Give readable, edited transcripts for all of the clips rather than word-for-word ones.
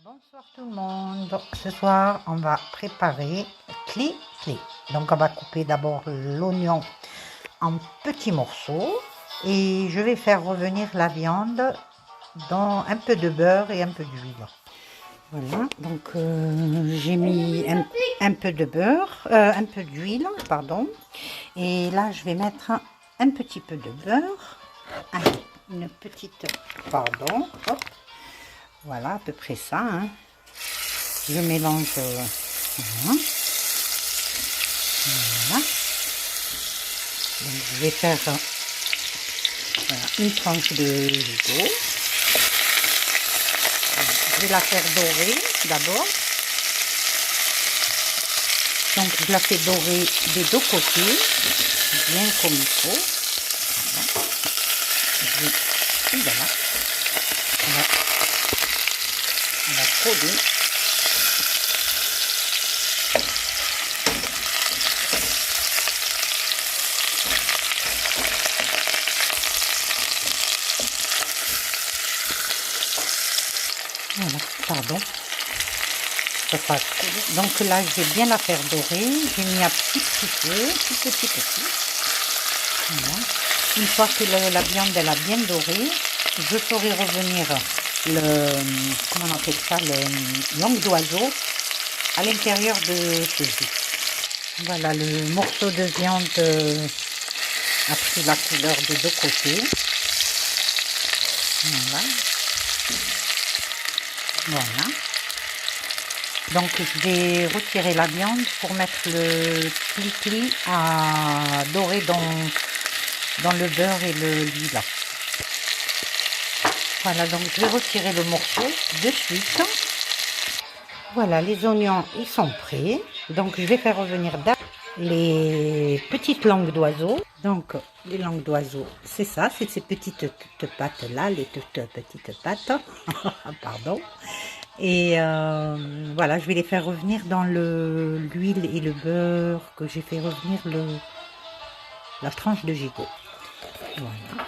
Bonsoir tout le monde. Donc, ce soir, on va préparer cli-cli. Donc, on va couper d'abord l'oignon en petits morceaux et je vais faire revenir la viande dans un peu de beurre et un peu d'huile. Voilà, donc j'ai mis un peu de beurre, un peu d'huile, pardon. Et là, je vais mettre un petit peu de beurre. Allez, une petite, pardon, hop. Voilà, à peu près ça, hein. Je mélange, voilà. Voilà. Donc, je vais faire voilà, une tranche de gigot. Je vais la faire dorer d'abord. Donc je la fais dorer des deux côtés, bien comme il faut. Voilà. On va coller. Voilà, pardon. Donc là, je vais bien la faire dorer. J'ai mis à petit feu, petit. Voilà. Une fois que la viande elle a bien doré, je ferai revenir comment on appelle ça, le langue d'oiseau à l'intérieur de ce jus. Voilà, le morceau de viande a pris la couleur des deux côtés. Voilà. Voilà. Donc je vais retirer la viande pour mettre le cli-cli à dorer dans le beurre et l'huile. Voilà, donc je vais retirer le morceau de suite. Voilà, les oignons, ils sont prêts. Donc je vais faire revenir les petites langues d'oiseaux. Donc les langues d'oiseaux, c'est ça, c'est ces petites pattes là, les toutes petites pattes. Pardon. Et voilà, je vais les faire revenir dans l'huile et le beurre que j'ai fait revenir la tranche de gigot. Voilà.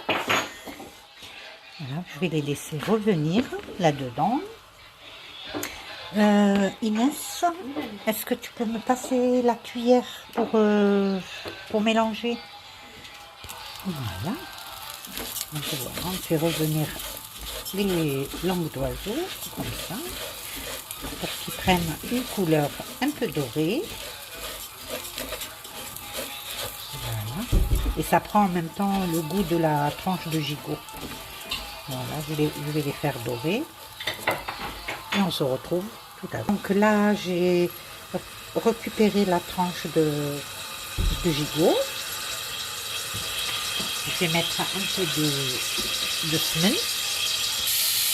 Voilà, je vais les laisser revenir là-dedans. Inès, est-ce que tu peux me passer la cuillère pour mélanger? Voilà. Donc voilà, on fait revenir les langues d'oiseaux, comme ça, pour qu'ils prennent une couleur un peu dorée. Voilà. Et ça prend en même temps le goût de la tranche de gigot. Voilà, je vais les faire dorer. Et on se retrouve tout à l'heure. Donc là, j'ai récupéré la tranche de gigot. Je vais mettre un peu de semen.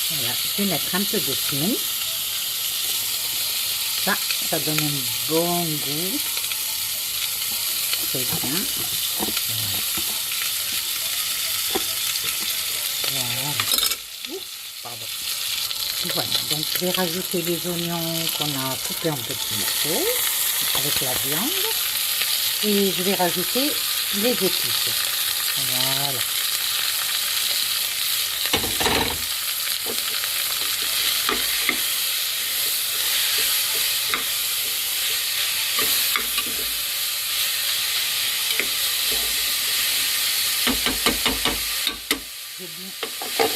Voilà, je vais mettre un peu de semen. Ça donne un bon goût. Très bien. Voilà. Pardon. Voilà, donc je vais rajouter les oignons qu'on a coupés en petits morceaux avec la viande. Et je vais rajouter les épices. Voilà.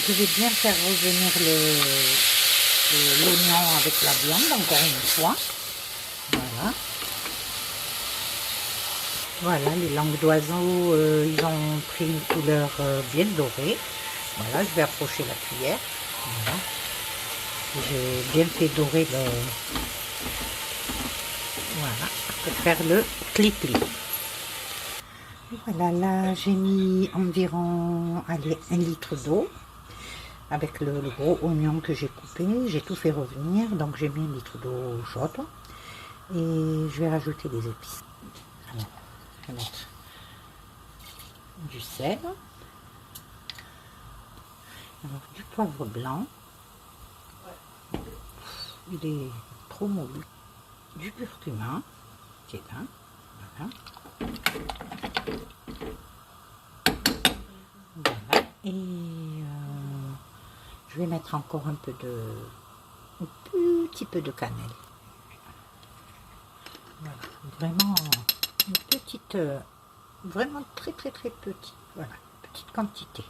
Je vais bien faire revenir l'oignon avec la viande, encore une fois. Voilà. Voilà, les langues d'oiseaux, ils ont pris une couleur bien dorée. Voilà, je vais approcher la cuillère. Voilà. J'ai bien fait dorer voilà, pour faire le cli-cli. Voilà, là j'ai mis environ, allez, 1 litre d'eau. Avec le gros oignon que j'ai coupé, j'ai tout fait revenir, donc j'ai mis 1 litre d'eau chaude et je vais rajouter des épices. Alors, je vais mettre du sel, alors du poivre blanc, il est trop mollu, du curcuma, qui est là, voilà. Voilà, et je vais mettre encore un peu petit peu de cannelle. Voilà, vraiment une petite, vraiment très petite, voilà, petite quantité.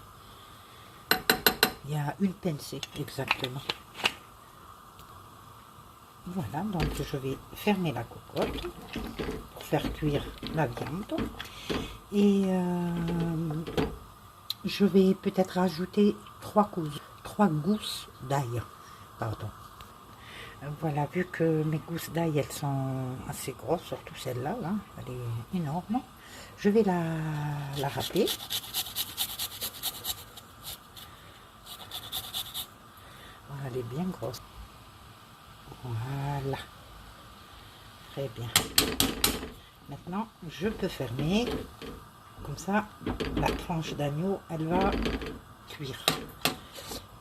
Il y a une pincée exactement. Voilà, donc je vais fermer la cocotte pour faire cuire la viande. Et je vais peut-être rajouter 3 gousses d'ail. Pardon. Voilà, vu que mes gousses d'ail, elles sont assez grosses, surtout celle-là, là, elle est énorme. Je vais la râper. Voilà, elle est bien grosse. Voilà. Très bien. Maintenant, je peux fermer. Comme ça, la tranche d'agneau, elle va cuire.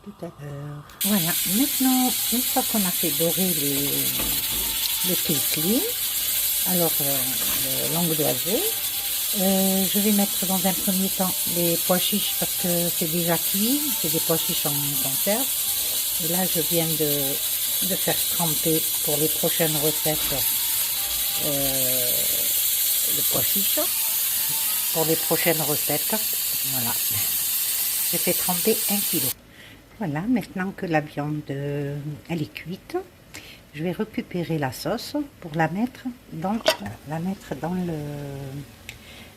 Tout à l'heure. Voilà. Maintenant, une fois qu'on a fait dorer le kikli, alors le langue d'oiseau, je vais mettre dans un premier temps les pois chiches parce que c'est déjà cuit. C'est des pois chiches en conserve. Et là, je viens de faire tremper pour les prochaines recettes le pois chiche. Pour les prochaines recettes, voilà. J'ai fait tremper 1 kg. Voilà, maintenant que la viande elle est cuite, je vais récupérer la sauce pour la mettre dans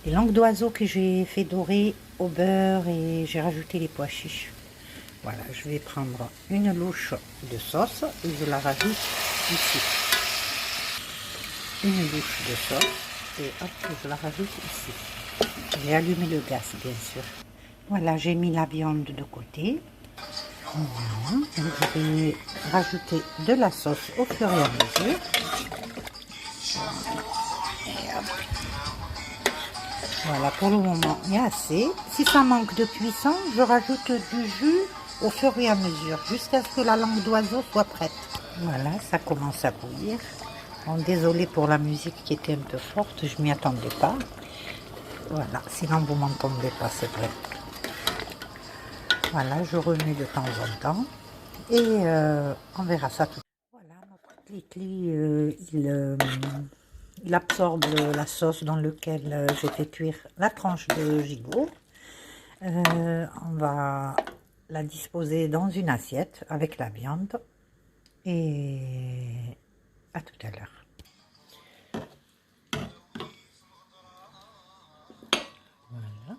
les langues d'oiseau que j'ai fait dorer au beurre et j'ai rajouté les pois chiches. Voilà, je vais prendre une louche de sauce et je la rajoute ici. Une louche de sauce et hop, je la rajoute ici. J'ai allumé le gaz, bien sûr. Voilà, j'ai mis la viande de côté. Voilà, donc je vais rajouter de la sauce au fur et à mesure. Voilà, pour le moment, il y a assez. Si ça manque de cuisson, je rajoute du jus au fur et à mesure, jusqu'à ce que la langue d'oiseau soit prête. Voilà, ça commence à bouillir. Bon, désolée pour la musique qui était un peu forte, je m'y attendais pas. Voilà, sinon vous m'entendez pas, c'est vrai. Voilà, je remets de temps en temps et on verra ça tout. Voilà, notre klikli, il absorbe la sauce dans laquelle j'ai fait cuire la tranche de gigot. On va la disposer dans une assiette avec la viande et à tout à l'heure. Voilà.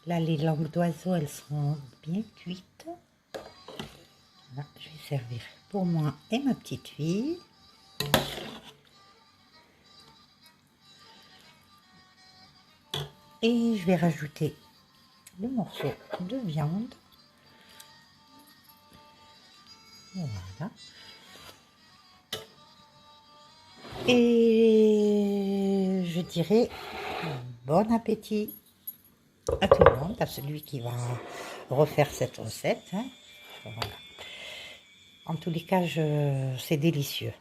Là, les langues d'oiseau, elles sont bien cuites. Voilà, je vais servir pour moi et ma petite fille. Et je vais rajouter le morceau de viande. Voilà. Et je dirais bon appétit à tout le monde, à celui qui va refaire cette recette. Hein. Voilà. En tous les cas, c'est délicieux.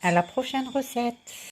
À la prochaine recette.